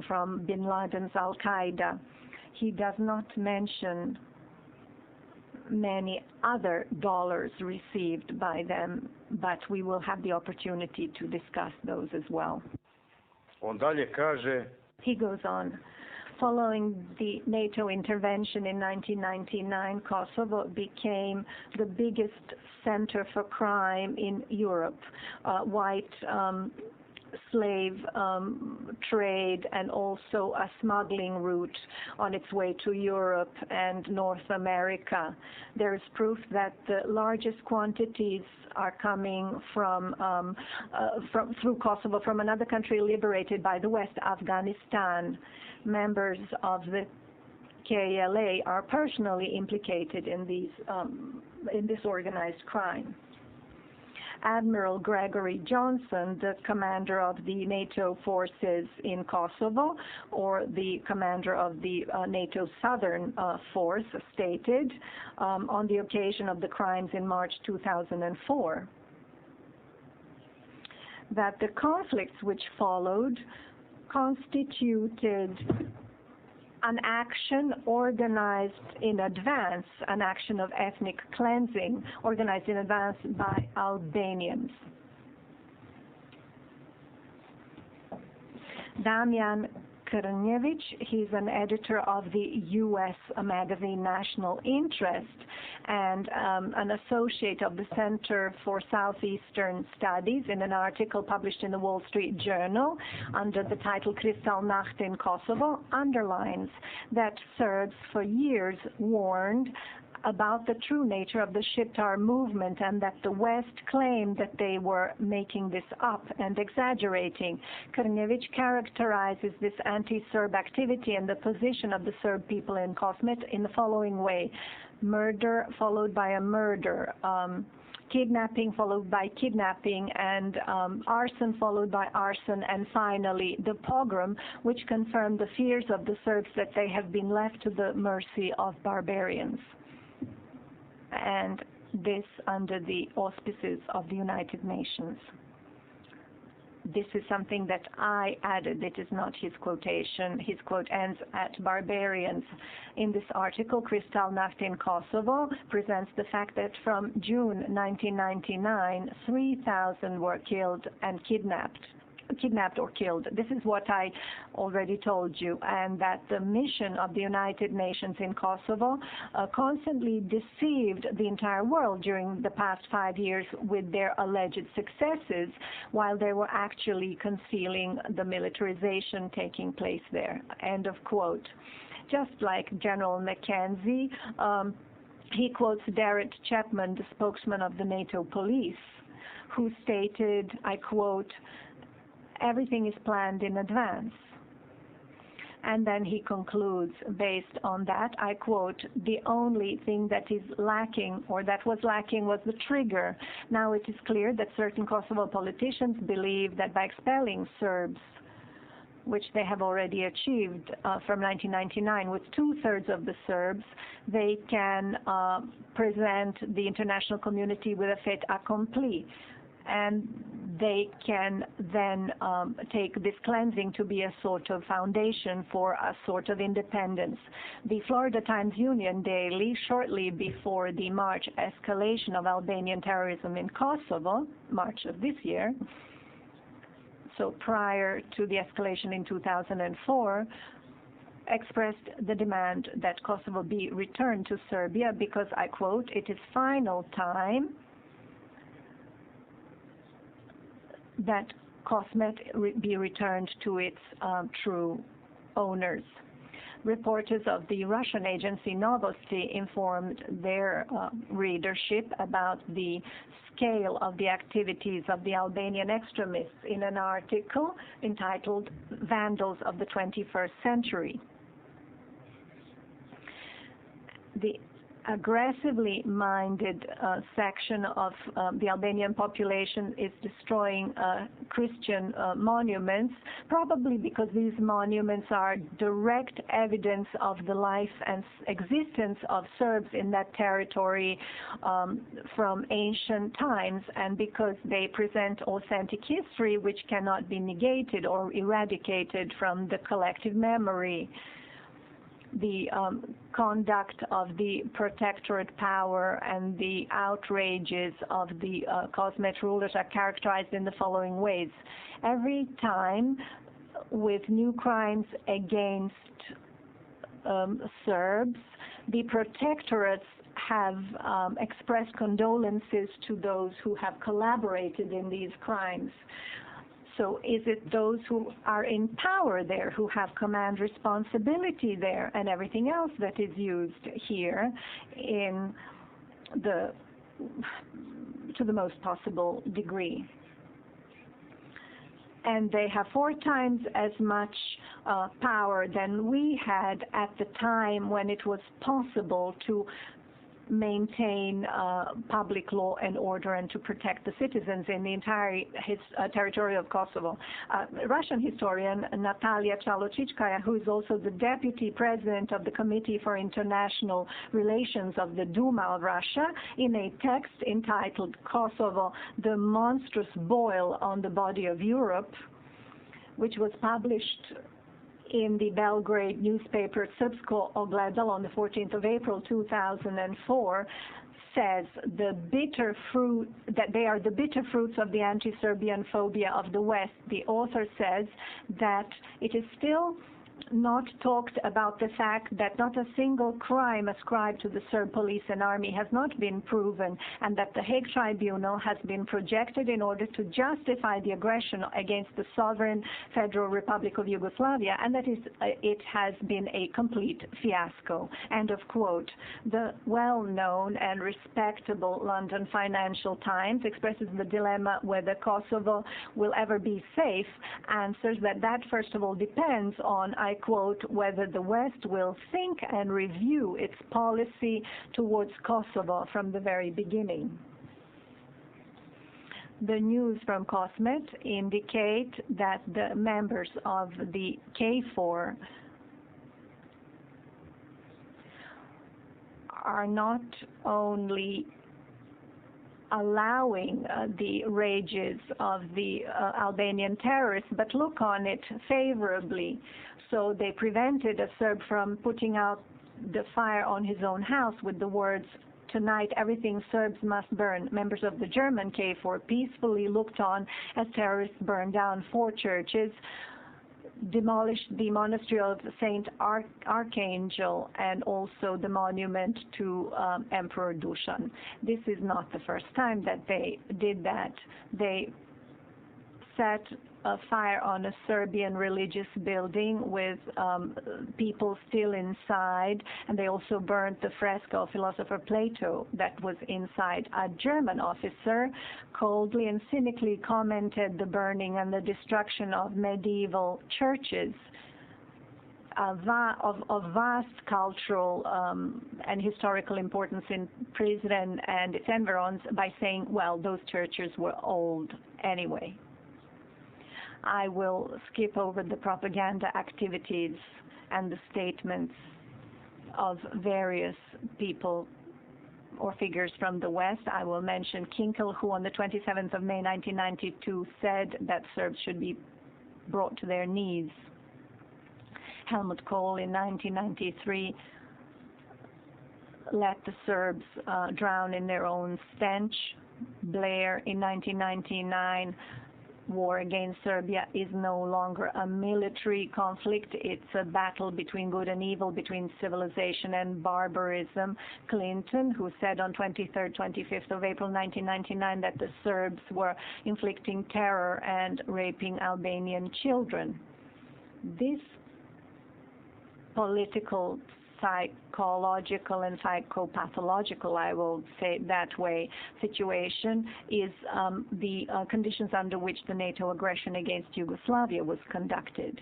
from bin Laden's Al-Qaeda. He does not mention many other dollars received by them, but we will have the opportunity to discuss those as well. On dalje kaže, he goes on, following the NATO intervention in 1999, Kosovo became the biggest center for crime in Europe. White slave trade and also a smuggling route on its way to Europe and North America. There is proof that the largest quantities are coming from through Kosovo from another country liberated by the West, Afghanistan. Members of the KLA are personally implicated in this organized crime. Admiral Gregory Johnson, the commander of the NATO forces in Kosovo, or the commander of the NATO Southern Force, stated on the occasion of the crimes in March 2004 that the conflicts which followed constituted an action organized in advance, an action of ethnic cleansing organized in advance by Albanians. Damjan Krnjević, he's an editor of the U.S. magazine National Interest and an associate of the Center for Southeastern Studies, in an article published in the Wall Street Journal under the title Kristallnacht in Kosovo, underlines that Serbs for years warned about the true nature of the Shqiptar movement and that the West claimed that they were making this up and exaggerating. Krnjević characterizes this anti-Serb activity and the position of the Serb people in Kosovo in the following way: murder followed by a murder, kidnapping followed by kidnapping, and arson followed by arson, and finally the pogrom, which confirmed the fears of the Serbs that they have been left to the mercy of barbarians. And this under the auspices of the United Nations. This is something that I added. It is not his quotation. His quote ends at barbarians. In this article, Kristallnacht in Kosovo presents the fact that from June 1999, 3,000 were killed and kidnapped or killed. This is what I already told you, and that the mission of the United Nations in Kosovo constantly deceived the entire world during the past 5 years with their alleged successes, while they were actually concealing the militarization taking place there. End of quote. Just like General Mackenzie, he quotes Derek Chapman, the spokesman of the NATO police, who stated, I quote, "Everything is planned in advance." And then he concludes, based on that, I quote, "The only thing that is lacking, or that was lacking, was the trigger. Now it is clear that certain Kosovo politicians believe that by expelling Serbs, which they have already achieved from 1999 with 2/3 of the Serbs, they can present the international community with a fait accompli. And they can then take this cleansing to be a sort of foundation for a sort of independence." The Florida Times-Union Daily, shortly before the March escalation of Albanian terrorism in Kosovo, March of this year, so prior to the escalation in 2004, expressed the demand that Kosovo be returned to Serbia because, I quote, "It is final time that Kosmet be returned to its true owners." Reporters of the Russian agency Novosti informed their readership about the scale of the activities of the Albanian extremists in an article entitled "Vandals of the 21st Century." The aggressively minded section of the Albanian population is destroying Christian monuments, probably because these monuments are direct evidence of the life and existence of Serbs in that territory from ancient times, and because they present authentic history which cannot be negated or eradicated from the collective memory. The conduct of the protectorate power and the outrages of the Kosmet rulers are characterized in the following ways. Every time with new crimes against Serbs, the protectorates have expressed condolences to those who have collaborated in these crimes. So is it those who are in power there, who have command responsibility there, and everything else that is used here in to the most possible degree? And they have 4 times as much power than we had at the time when it was possible to maintain public law and order and to protect the citizens in the entire territory of Kosovo. Russian historian Natalia Chalochitskaya, who is also the deputy president of the Committee for International Relations of the Duma of Russia, in a text entitled Kosovo, the Monstrous Boil on the Body of Europe, which was published in the Belgrade newspaper Srpsko Ogledalo on the 14th of April 2004, says that they are the bitter fruits of the anti-Serbian phobia of the West. The author says that it is still not talked about the fact that not a single crime ascribed to the Serb police and army has not been proven, and that the Hague Tribunal has been projected in order to justify the aggression against the sovereign Federal Republic of Yugoslavia, and that it has been a complete fiasco. End of quote. The well-known and respectable London Financial Times expresses the dilemma whether Kosovo will ever be safe, answers that first of all depends on, I quote, whether the West will think and review its policy towards Kosovo from the very beginning. The news from Kosmet indicate that the members of the KFOR are not only allowing the rages of the Albanian terrorists, but look on it favorably. So they prevented a Serb from putting out the fire on his own house with the words, "Tonight everything Serbs must burn." Members of the German KFOR peacefully looked on as terrorists burned down 4 churches, demolished the monastery of Saint Archangel, and also the monument to Emperor Dusan. This is not the first time that they did that. They set a fire on a Serbian religious building with people still inside, and they also burnt the fresco of philosopher Plato that was inside. A German officer coldly and cynically commented the burning and the destruction of medieval churches of vast cultural and historical importance in Prizren and its environs by saying, well, those churches were old anyway. I will skip over the propaganda activities and the statements of various people or figures from the West. I will mention Kinkel, who on the 27th of May 1992 said that Serbs should be brought to their knees. Helmut Kohl in 1993 let the Serbs drown in their own stench. Blair in 1999, war against Serbia is no longer a military conflict. It's a battle between good and evil, between civilization and barbarism. Clinton, who said on 23rd, 25th of April 1999 that the Serbs were inflicting terror and raping Albanian children. This political, psychological and psychopathological, I will say that way, situation is the conditions under which the NATO aggression against Yugoslavia was conducted.